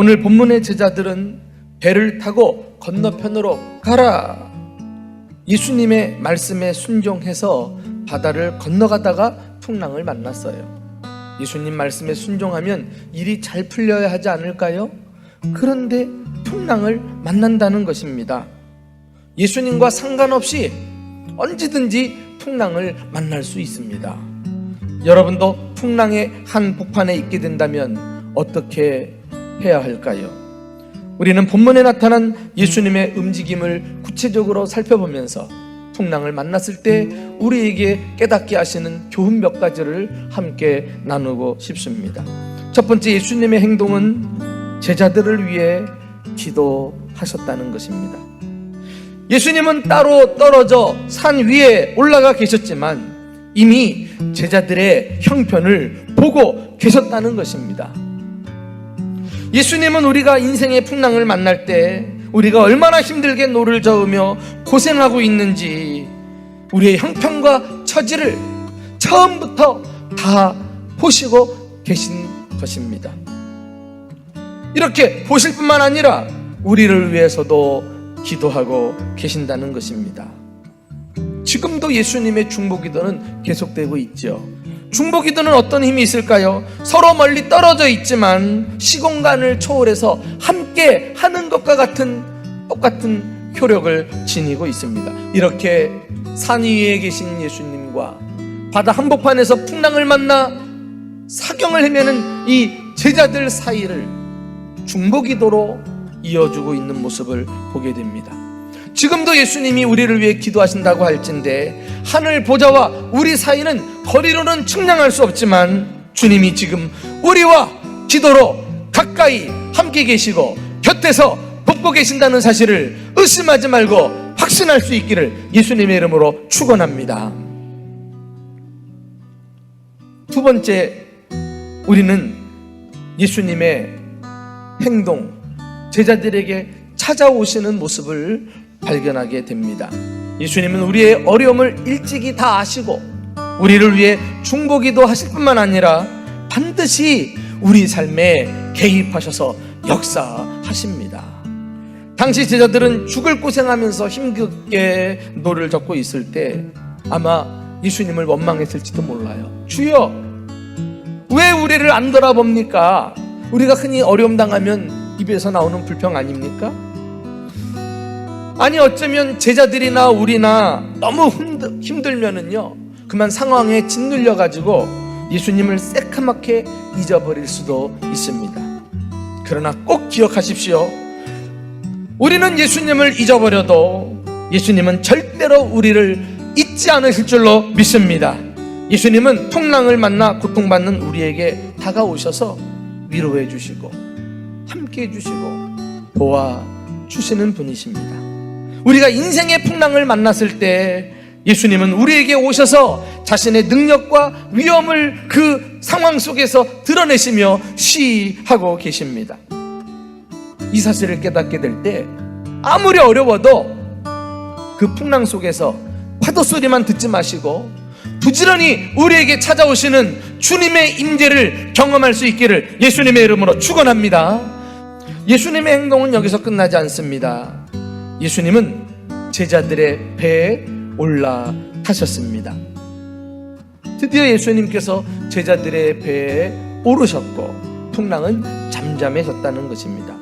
오늘 본문의 제자들은 배를 타고 건너편으로 가라, 예수님의 말씀에 순종해서 바다를 건너가다가 풍랑을 만났어요. 예수님 말씀에 순종하면 일이 잘 풀려야 하지 않을까요? 그런데 풍랑을 만난다는 것입니다. 예수님과 상관없이 언제든지 풍랑을 만날 수 있습니다. 여러분도 풍랑의 한복판에 있게 된다면 어떻게 해야 할까요? 우리는 본문에 나타난 예수님의 움직임을 구체적으로 살펴보면서 풍랑을 만났을 때 우리에게 깨닫게 하시는 교훈 몇 가지를 함께 나누고 싶습니다. 첫 번째, 예수님의 행동은 제자들을 위해 기도하셨다는 것입니다. 예수님은 따로 떨어져 산 위에 올라가 계셨지만 이미 제자들의 형편을 보고 계셨다는 것입니다. 예수님은 우리가 인생의 풍랑을 만날 때 우리가 얼마나 힘들게 노를 저으며 고생하고 있는지 우리의 형편과 처지를 처음부터 다 보시고 계신 것입니다. 이렇게 보실 뿐만 아니라 우리를 위해서도 기도하고 계신다는 것입니다. 지금도 예수님의 중보기도는 계속되고 있죠. 중보기도는 어떤 힘이 있을까요? 서로 멀리 떨어져 있지만 시공간을 초월해서 함께 하는 것과 같은 똑같은 효력을 지니고 있습니다. 이렇게 산 위에 계신 예수님과 바다 한복판에서 풍랑을 만나 사경을 헤매는 이 제자들 사이를 중보기도로 이어주고 있는 모습을 보게 됩니다. 지금도 예수님이 우리를 위해 기도하신다고 할진대 하늘 보좌와 우리 사이는 거리로는 측량할 수 없지만 주님이 지금 우리와 기도로 가까이 함께 계시고 곁에서 돕고 계신다는 사실을 의심하지 말고 확신할 수 있기를 예수님의 이름으로 축원합니다. 두 번째, 우리는 예수님의 행동, 제자들에게 찾아오시는 모습을 발견하게 됩니다. 예수님은 우리의 어려움을 일찍이 다 아시고 우리를 위해 중보기도 하실 뿐만 아니라 반드시 우리 삶에 개입하셔서 역사하십니다. 당시 제자들은 죽을 고생하면서 힘겹게 노를 젓고 있을 때 아마 예수님을 원망했을지도 몰라요. 주여, 왜 우리를 안 돌아봅니까? 우리가 흔히 어려움 당하면 입에서 나오는 불평 아닙니까? 아니, 어쩌면 제자들이나 우리나 너무 힘들면은요 그만 상황에 짓눌려 가지고 예수님을 새카맣게 잊어버릴 수도 있습니다. 그러나 꼭 기억하십시오. 우리는 예수님을 잊어버려도 예수님은 절대로 우리를 잊지 않으실 줄로 믿습니다. 예수님은 풍랑을 만나 고통받는 우리에게 다가오셔서 위로해 주시고 함께 해 주시고 도와주시는 분이십니다. 우리가 인생의 풍랑을 만났을 때 예수님은 우리에게 오셔서 자신의 능력과 위엄을 그 상황 속에서 드러내시며 시하고 계십니다. 이 사실을 깨닫게 될 때 아무리 어려워도 그 풍랑 속에서 파도 소리만 듣지 마시고 부지런히 우리에게 찾아오시는 주님의 임재를 경험할 수 있기를 예수님의 이름으로 축원합니다. 예수님의 행동은 여기서 끝나지 않습니다. 예수님은 제자들의 배에 올라타셨습니다. 드디어 예수님께서 제자들의 배에 오르셨고 풍랑은 잠잠해졌다는 것입니다.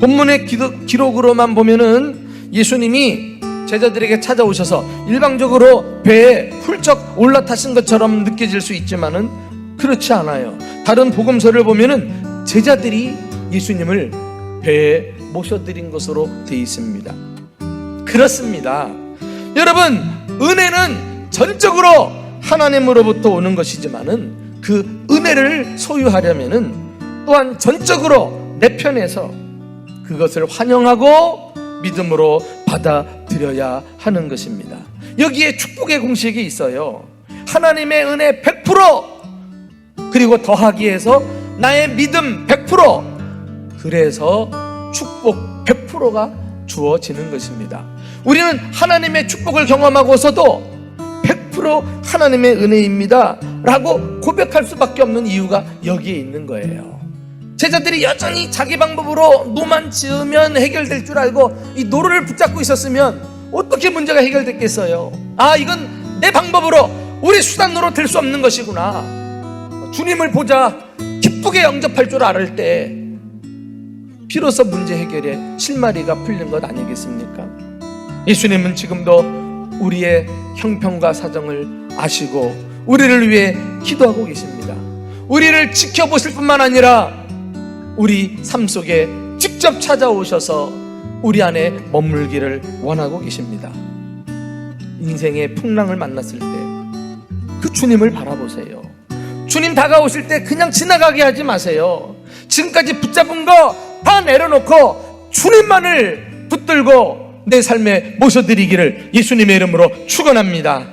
본문의 기록으로만 보면은 예수님이 제자들에게 찾아오셔서 일방적으로 배에 훌쩍 올라타신 것처럼 느껴질 수 있지만은 그렇지 않아요. 다른 복음서를 보면은 제자들이 예수님을 배에 모셔드린 것으로 되어 있습니다. 그렇습니다. 여러분, 은혜는 전적으로 하나님으로부터 오는 것이지만은 그 은혜를 소유하려면은 또한 전적으로 내 편에서 그것을 환영하고 믿음으로 받아들여야 하는 것입니다. 여기에 축복의 공식이 있어요. 하나님의 은혜 100% 그리고 더하기 해서 나의 믿음 100%, 그래서 축복 100%가 주어지는 것입니다. 우리는 하나님의 축복을 경험하고서도 100% 하나님의 은혜입니다 라고 고백할 수밖에 없는 이유가 여기에 있는 거예요. 제자들이 여전히 자기 방법으로 노만 지으면 해결될 줄 알고 이 노를 붙잡고 있었으면 어떻게 문제가 해결됐겠어요? 아, 이건 내 방법으로, 우리 수단으로 될 수 없는 것이구나. 주님을 보자 기쁘게 영접할 줄 알을 때 비로소 문제 해결에 실마리가 풀린 것 아니겠습니까? 예수님은 지금도 우리의 형편과 사정을 아시고 우리를 위해 기도하고 계십니다. 우리를 지켜보실 뿐만 아니라 우리 삶 속에 직접 찾아오셔서 우리 안에 머물기를 원하고 계십니다. 인생의 풍랑을 만났을 때 그 주님을 바라보세요. 주님 다가오실 때 그냥 지나가게 하지 마세요. 지금까지 붙잡은 거 다 내려놓고 주님만을 붙들고 내 삶에 모셔드리기를 예수님의 이름으로 축원합니다.